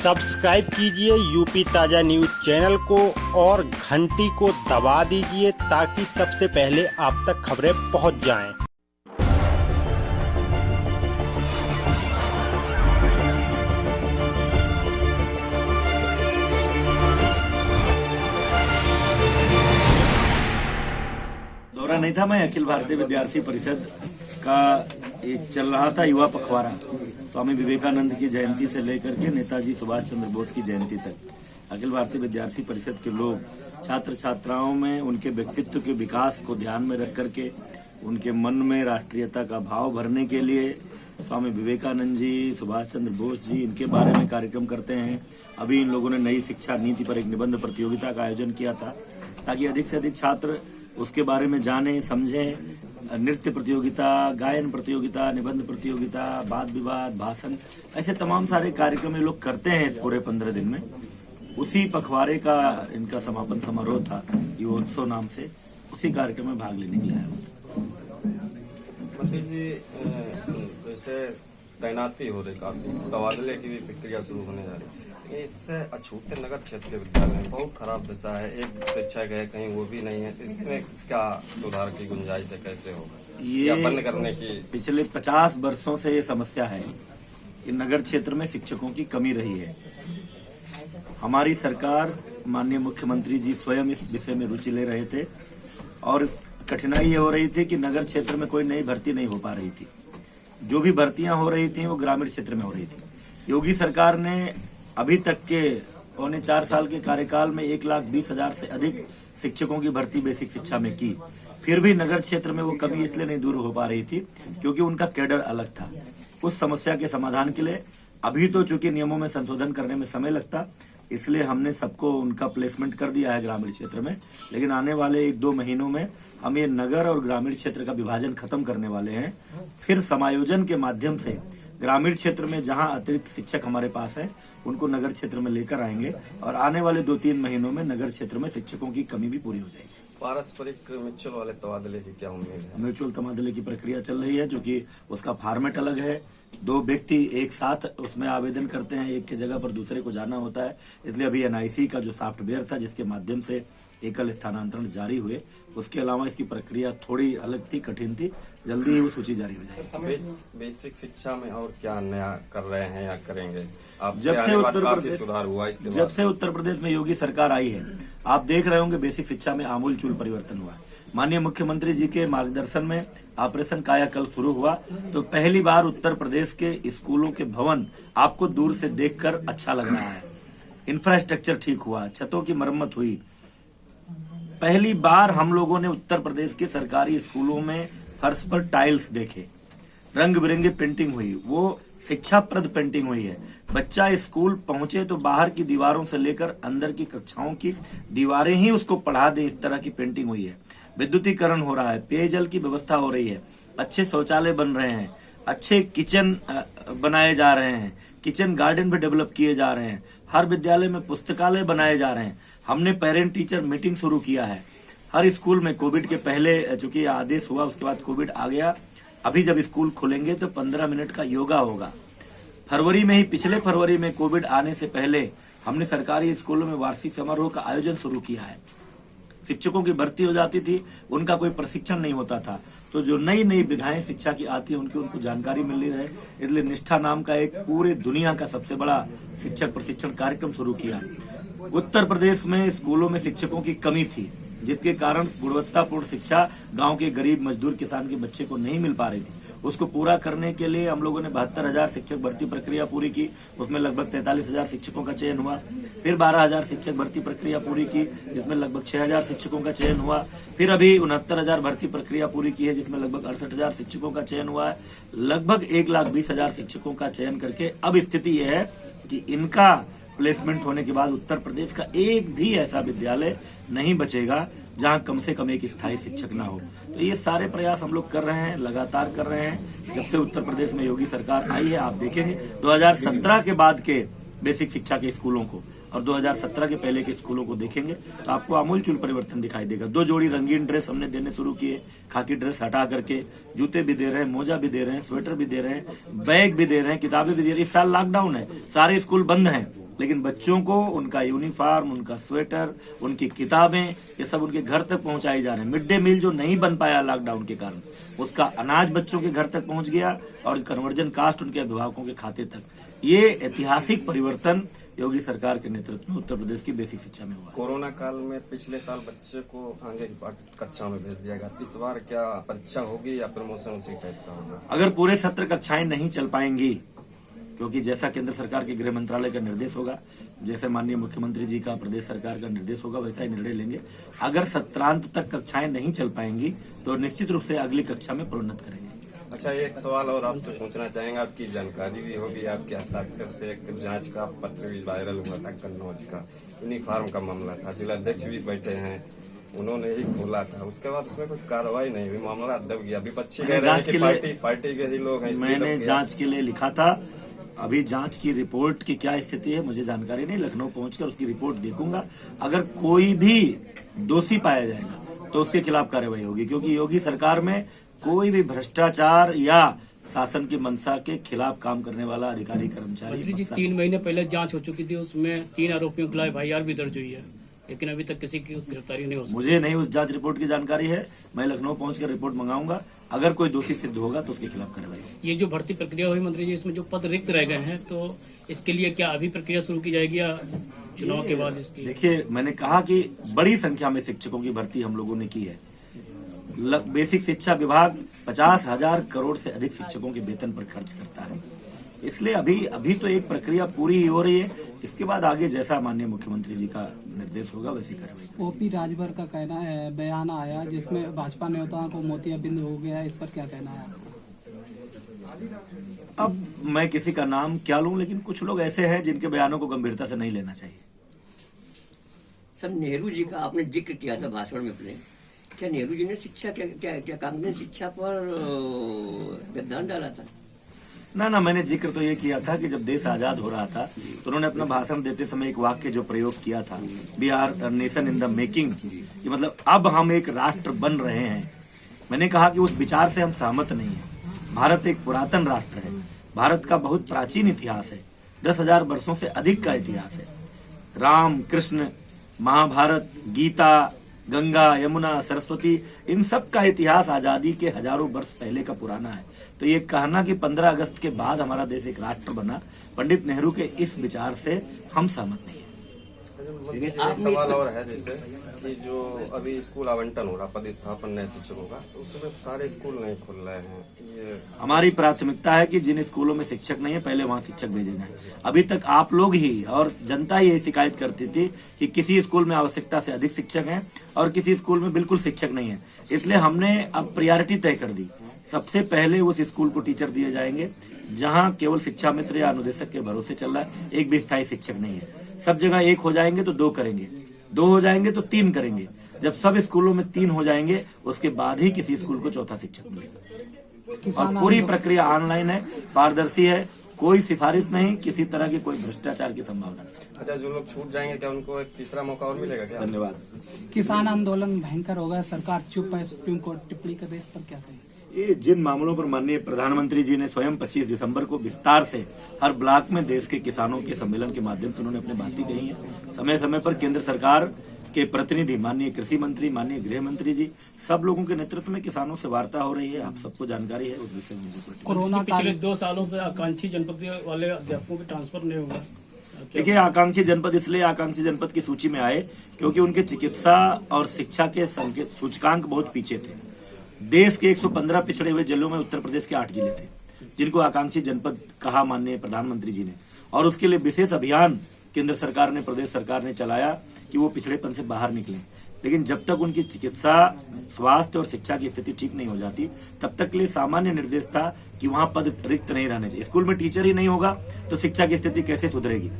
Subscribe कीजिए UP ताजा news channel को और घंटी को दबा दीजिए ताकि सबसे पहले आप तक खबरें पहुंच जाएं। दौरा नहीं था, मैं अखिल भारतीय विद्यार्थी परिषद का एक चल रहा था युवा पखवाड़ा, स्वामी विवेकानंद की जयंती से लेकर के नेताजी सुभाष चंद्र बोस की जयंती तक अखिल भारतीय विद्यार्थी परिषद के लोग छात्र छात्राओं में उनके व्यक्तित्व के विकास को ध्यान में रख करके उनके मन में राष्ट्रीयता का भाव भरने के लिए स्वामी विवेकानंद जी, सुभाष चंद्र बोस जी, इनके बारे में कार्यक्रम करते हैं। अभी इन लोगों ने नई शिक्षा नीति पर एक निबंध प्रतियोगिता का आयोजन किया था ताकि अधिक से अधिक छात्र उसके बारे में जाने समझें। नृत्य प्रतियोगिता, गायन प्रतियोगिता, निबंध प्रतियोगिता, वाद विवाद, भाषण, ऐसे तमाम सारे कार्यक्रम ये लोग करते हैं इस पूरे 15 दिन में। उसी पखवाड़े का इनका समापन समारोह था युवोत्सव नाम से, उसी कार्यक्रम में भाग लेने के लिए आया। मंत्री जी, जैसे तैनाती हो रही, काफी तबादले की भी प्रक्रिया शुरू होने जा रही है, इससे अछूते नगर क्षेत्र के विद्यालय में बहुत खराब दशा है। एक शिक्षक है, कहीं वो भी नहीं है, तो इसमें क्या सुधार की गुंजाइश है, कैसे होगा ये बंद करने की? पिछले 50 वर्षों से ये समस्या है कि नगर क्षेत्र में शिक्षकों की कमी रही है। हमारी सरकार, माननीय मुख्यमंत्री जी स्वयं इस विषय में रुचि ले रहे थे और कठिनाई ये हो रही थी कि नगर क्षेत्र में कोई नई भर्ती नहीं हो पा रही थी। जो भी भर्तियां हो रही थी वो ग्रामीण क्षेत्र में हो रही थी। योगी सरकार ने अभी तक के 4 साल के कार्यकाल में 1,20,000 से अधिक शिक्षकों की भर्ती बेसिक शिक्षा में की। फिर भी नगर क्षेत्र में वो कमी इसलिए नहीं दूर हो पा रही थी क्योंकि उनका कैडर अलग था। उस समस्या के समाधान के लिए अभी तो चूंकि नियमों में संशोधन करने में समय लगता, इसलिए हमने सबको उनका प्लेसमेंट कर दिया है ग्रामीण क्षेत्र में। लेकिन आने वाले 1-2 महीनों में हम ये नगर और ग्रामीण क्षेत्र का विभाजन खत्म करने वाले हैं। फिर समायोजन के माध्यम से ग्रामीण क्षेत्र में जहां अतिरिक्त शिक्षक हमारे पास है उनको नगर क्षेत्र में लेकर आएंगे और आने वाले 2-3 महीनों में नगर क्षेत्र में शिक्षकों की कमी भी पूरी हो जाएगी। पारस्परिक म्यूचुअल वाले तबादले की क्या उम्मीद है? म्यूचुअल तबादले की प्रक्रिया चल रही है, जो कि उसका फॉर्मेट अलग है। 2 व्यक्ति एक साथ उसमें आवेदन करते हैं, एक की जगह पर दूसरे को जाना होता है। इसलिए अभी NIC का जो सॉफ्टवेयर था जिसके माध्यम से एकल स्थानांतरण जारी हुए, उसके अलावा इसकी प्रक्रिया थोड़ी अलग थी, कठिन थी। जल्दी ही वो सूची जारी हो जाएगी। बेसिक शिक्षा में और क्या नया कर रहे हैं या करेंगे? आप जब से उत्तर प्रदेश में योगी सरकार आई है, आप देख रहे होंगे बेसिक शिक्षा में आमूलचूल परिवर्तन हुआ है। माननीय मुख्यमंत्री जी के मार्गदर्शन में ऑपरेशन कायाकल्प शुरू हुआ तो पहली बार उत्तर प्रदेश के स्कूलों के भवन आपको दूर से देखकर अच्छा लग रहा है। इंफ्रास्ट्रक्चर ठीक हुआ, छतों की मरम्मत हुई। पहली बार हम लोगों ने उत्तर प्रदेश के सरकारी स्कूलों में फर्श पर टाइल्स देखे, रंग बिरंगी पेंटिंग हुई, वो शिक्षाप्रद पेंटिंग हुई है। बच्चा स्कूल पहुंचे तो बाहर की दीवारों से लेकर अंदर की कक्षाओं की दीवारें ही उसको पढ़ा दे, इस तरह की पेंटिंग हुई है। विद्युतीकरण हो रहा है, पेयजल की व्यवस्था हो रही है, अच्छे शौचालय बन रहे हैं, अच्छे किचन बनाए जा रहे हैं, किचन गार्डन भी डेवलप किए जा रहे हैं, हर विद्यालय में पुस्तकालय बनाए जा रहे हैं। हमने पेरेंट टीचर मीटिंग शुरू किया है हर स्कूल में। कोविड के पहले चूंकि आदेश हुआ, उसके बाद कोविड आ गया। अभी जब स्कूल खुलेंगे तो 15 मिनट का योगा होगा। फरवरी में ही, पिछले फरवरी में कोविड आने से पहले हमने सरकारी स्कूलों में वार्षिक समारोह का आयोजन शुरू किया है। शिक्षकों की भर्ती हो जाती थी, उनका कोई प्रशिक्षण नहीं होता था, तो जो नई नई विधाएं शिक्षा की आती है उनको जानकारी मिल रही है। इसलिए निष्ठा नाम का एक पूरे दुनिया का सबसे बड़ा शिक्षक प्रशिक्षण कार्यक्रम शुरू किया। उत्तर प्रदेश में स्कूलों में शिक्षकों की कमी थी, जिसके कारण गुणवत्तापूर्ण शिक्षा गांव के गरीब मजदूर किसान के बच्चे को नहीं मिल पा रही थी। उसको पूरा करने के लिए हम लोगों ने 72,000 शिक्षक भर्ती प्रक्रिया पूरी की, उसमें लगभग 43,000 शिक्षकों का चयन हुआ। फिर 12,000 शिक्षक भर्ती प्रक्रिया पूरी की, जिसमें लगभग 6,000 शिक्षकों का चयन हुआ। फिर अभी 69,000 भर्ती प्रक्रिया पूरी की है, जिसमें लगभग 68,000 शिक्षकों का चयन हुआ है। लगभग 1,20,000 शिक्षकों का चयन करके अब स्थिति यह है कि इनका प्लेसमेंट होने के बाद उत्तर प्रदेश का एक भी ऐसा विद्यालय नहीं बचेगा जहां कम से कम एक स्थायी शिक्षक ना हो। तो ये सारे प्रयास हम लोग कर रहे हैं, लगातार कर रहे हैं। जब से उत्तर प्रदेश में योगी सरकार आई है, आप देखेंगे 2017 के बाद के बेसिक शिक्षा के स्कूलों को और 2017 के पहले के स्कूलों को देखेंगे तो आपको आमूलचूल परिवर्तन दिखाई देगा। 2 जोड़ी रंगीन ड्रेस हमने देने शुरू किए, खाकी ड्रेस हटा करके जूते भी दे रहे हैं, मोजा भी दे रहे हैं, स्वेटर भी दे रहे हैं, बैग भी दे रहे हैं, किताबें भी दे रहे हैं। इस साल लॉकडाउन है, सारे स्कूल बंद हैं, लेकिन बच्चों को उनका यूनिफॉर्म, उनका स्वेटर, उनकी किताबें, ये सब उनके घर तक पहुंचाई जा रहे हैं। मिड डे मील जो नहीं बन पाया लॉकडाउन के कारण, उसका अनाज बच्चों के घर तक पहुंच गया और कन्वर्जन कास्ट उनके अभिभावकों के खाते तक। ये ऐतिहासिक परिवर्तन योगी सरकार के नेतृत्व में उत्तर प्रदेश की बेसिक शिक्षा में हुआ। कोरोना काल में पिछले साल बच्चे को आगे की कक्षा में भेज दिया गया, इस बार क्या परीक्षा होगी या प्रमोशन उसी टाइप का होगा? अगर पूरे सत्र कक्षाएं नहीं चल पाएंगी, क्योंकि जैसा केंद्र सरकार के गृह मंत्रालय का निर्देश होगा, जैसे माननीय मुख्यमंत्री जी का प्रदेश सरकार का निर्देश होगा, वैसा ही निर्णय लेंगे। अगर सत्रांत तक कक्षाएं नहीं चल पाएंगी तो निश्चित रूप से अगली कक्षा में प्रोन्नत करेंगे। अच्छा, एक सवाल और आपसे पूछना चाहेंगे, आपकी जानकारी भी होगी, आपके हस्ताक्षर से एक जांच का पत्र भी वायरल हुआ था कन्नौज का, यूनिफॉर्म का मामला था, जिलाध्यक्ष भी बैठे हैं, उन्होंने ही खोला था, उसके बाद उसमें कोई कार्रवाई नहीं हुई, मामला दब गया। अभी बच्चे कह रहे हैं कि पार्टी के ही लोग हैं। मैंने जांच के लिए लिखा था, अभी जांच की रिपोर्ट की क्या स्थिति है मुझे जानकारी नहीं, लखनऊ पहुंचकर उसकी रिपोर्ट देखूंगा। अगर कोई भी दोषी पाया जाएगा तो उसके खिलाफ कार्रवाई होगी, क्योंकि योगी सरकार में कोई भी भ्रष्टाचार या शासन की मंशा के खिलाफ काम करने वाला अधिकारी कर्मचारी। मंत्री जी, 3 महीने पहले जांच हो चुकी थी, उसमें 3 आरोपियों के खिलाफ FIR भी दर्ज हुई है, लेकिन अभी तक किसी की गिरफ्तारी नहीं हो सकी। मुझे नहीं उस जांच रिपोर्ट की जानकारी है, मैं लखनऊ पहुंचकर रिपोर्ट मंगाऊंगा। अगर कोई दोषी सिद्ध होगा तो उसके खिलाफ कार्रवाई होगी। ये जो भर्ती प्रक्रिया हुई मंत्री जी, इसमें जो पद रिक्त रह गए हैं, तो इसके लिए क्या अभी प्रक्रिया शुरू की जाएगी या चुनाव के बाद इसकी? देखिए, मैंने कहा कि बड़ी संख्या में शिक्षकों की भर्ती हम लोगों ने की है। बेसिक शिक्षा विभाग 50,000 करोड़ से अधिक शिक्षकों के वेतन पर खर्च करता है, इसलिए अभी तो एक प्रक्रिया पूरी हो रही है। इसके बाद आगे जैसा माननीय मुख्यमंत्री जी का निर्देश होगा वैसी कार्रवाई। OP राजभर का कहना है, बयान आया जिसमें भाजपा नेताओं को मोतियाबिंद हो गया है, इस पर क्या कहना है आपको? अब मैं किसी का नाम क्या लूं, लेकिन कुछ लोग ऐसे हैं जिनके बयानों को गंभीरता से नहीं लेना चाहिए। सर, नेहरू जी का आपने जिक्र किया था भाषण में अपने, क्या नेहरू जी ने शिक्षा क्या कांग्रेस शिक्षा पर गद्दान डाला था? ना, मैंने जिक्र तो ये किया था कि जब देश आजाद हो रहा था तो उन्होंने अपना भाषण देते समय एक वाक्य जो प्रयोग किया था, we are nation in the making, कि मतलब अब हम एक राष्ट्र बन रहे हैं। मैंने कहा कि उस विचार से हम सहमत नहीं हैं। भारत एक पुरातन राष्ट्र है, भारत का बहुत प्राचीन इतिहास है, 10,000 वर्षों से अधिक का इतिहास है। राम, कृष्ण, महाभारत, गीता, गंगा, यमुना, सरस्वती, इन सब का इतिहास आजादी के हजारों वर्ष पहले का पुराना है। तो ये कहना कि 15 अगस्त के बाद हमारा देश एक राष्ट्र बना, पंडित नेहरू के इस विचार से हम सहमत नहीं है। लेकिन एक सवाल और है, जैसे कि जो अभी स्कूल आवंटन हो रहा, पदस्थापन नए शिक्षकों का, तो उसमें सारे स्कूल नहीं खुल रहे हैं। ये हमारी प्राथमिकता है कि जिन स्कूलों में शिक्षक नहीं है पहले वहां शिक्षक भेजे जाएं। अभी तक आप लोग ही और जनता ही शिकायत करती थी कि किसी स्कूल में आवश्यकता से अधिक शिक्षक हैं और किसी स्कूल में बिल्कुल शिक्षक नहीं है। इसलिए हमने अब प्रायोरिटी तय कर दी, सबसे पहले उस स्कूल को टीचर दिए जाएंगे जहां केवल शिक्षा मित्र या अनुदेशक के भरोसे चल रहा है, एक भी स्थायी शिक्षक नहीं है। सब जगह 1 हो जाएंगे तो 2 करेंगे, 2 हो जाएंगे तो 3 करेंगे। जब सब स्कूलों में 3 हो जाएंगे उसके बाद ही किसी स्कूल को चौथा शिक्षक मिलेगा। और पूरी प्रक्रिया ऑनलाइन है, पारदर्शी है, कोई सिफारिश नहीं, किसी तरह की कोई भ्रष्टाचार की संभावना नहीं। अच्छा, जो लोग छूट जाएंगे क्या उनको एक तीसरा मौका और मिलेगा क्या? धन्यवाद। किसान आंदोलन भयंकर होगा, सरकार चुप है, सुप्रीम कोर्ट टिप्पणी कर रही है, इस पर क्या कहें? ये जिन मामलों पर माननीय प्रधानमंत्री जी ने स्वयं 25 दिसंबर को विस्तार से हर ब्लॉक में देश के किसानों के सम्मेलन के माध्यम से उन्होंने अपनी बातें कही है। समय समय पर केंद्र सरकार के प्रतिनिधि, माननीय कृषि मंत्री, माननीय गृह मंत्री जी, सब लोगों के नेतृत्व में किसानों से वार्ता हो रही है। आप सबको जानकारी है उस विषय में। कोरोना पिछले 2 सालों से आकांक्षी जनपद वाले अध्यापकों के ट्रांसफर नहीं हुआ। देखिए, आकांक्षी जनपद इसलिए आकांक्षी जनपद की सूची में आए क्योंकि उनके चिकित्सा और शिक्षा के संकेत सूचकांक बहुत पीछे थे। देश के 115 पिछड़े हुए जिलों में उत्तर प्रदेश के 8 जिले थे जिनको आकांक्षी जनपद कहा माननीय प्रधानमंत्री जी ने, और उसके लिए विशेष अभियान केंद्र सरकार ने, प्रदेश सरकार ने चलाया कि वो पिछड़ेपन से बाहर निकले। लेकिन जब तक उनकी चिकित्सा, स्वास्थ्य और शिक्षा की स्थिति ठीक नहीं हो जाती तब तक के लिए सामान्य निर्देश था कि वहां पद रिक्त नहीं रहने चाहिए। स्कूल में टीचर ही नहीं होगा तो शिक्षा की स्थिति कैसे सुधरेगी?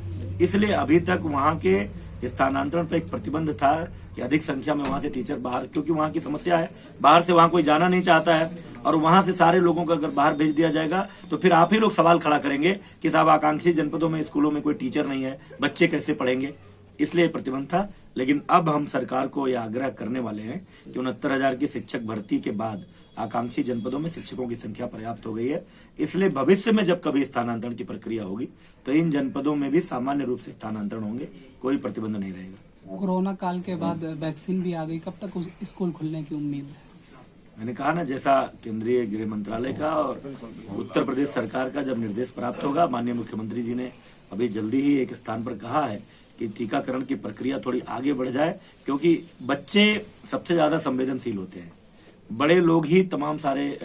इसलिए अभी तक वहां के स्थानांतरण पर एक प्रतिबंध था कि अधिक संख्या में वहां से टीचर बाहर, क्योंकि वहां की समस्या है, बाहर से वहां कोई जाना नहीं चाहता है, और वहां से सारे लोगों को अगर बाहर भेज दिया जाएगा तो फिर आप ही लोग सवाल खड़ा करेंगे कि साहब आकांक्षी जनपदों में स्कूलों में कोई टीचर नहीं है, बच्चे कैसे पढ़ेंगे? इसलिए प्रतिबंध था। लेकिन अब हम सरकार को यह आग्रह करने वाले हैं कि 69,000 की शिक्षक भर्ती के बाद आकांक्षी जनपदों में शिक्षकों की संख्या पर्याप्त हो गई है। इसलिए भविष्य में जब कभी स्थानांतरण की प्रक्रिया होगी तो इन जनपदों में भी सामान्य रूप से स्थानांतरण होंगे, कोई प्रतिबंध नहीं रहेगा। कोरोना काल के बाद वैक्सीन भी आ गई, कब तक स्कूल खुलने की उम्मीद है? मैंने कहा ना, जैसा केंद्रीय गृह मंत्रालय का और उत्तर प्रदेश सरकार का जब निर्देश प्राप्त होगा, माननीय मुख्यमंत्री जी ने अभी जल्दी ही एक स्थान पर कहा है कि टीकाकरण की प्रक्रिया थोड़ी आगे बढ़ जाए, क्योंकि बच्चे सबसे ज्यादा संवेदनशील होते हैं। बड़े लोग ही तमाम सारे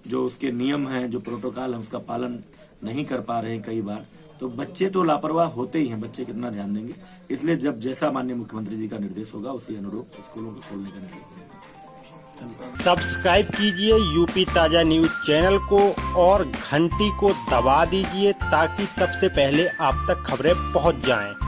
जो उसके नियम हैं, जो प्रोटोकॉल है, उसका पालन नहीं कर पा रहे हैं कई बार। तो बच्चे तो लापरवाह होते ही हैं, बच्चे कितना ध्यान देंगे। इसलिए जब जैसा माननीय मुख्यमंत्री जी का निर्देश होगा उसी अनुरूप स्कूलों को खोलने का निर्देश होगा। सब्सक्राइब कीजिए यूपी ताजा न्यूज चैनल को और घंटी को दबा दीजिए ताकि सबसे पहले आप तक खबरें पहुंच जाएं।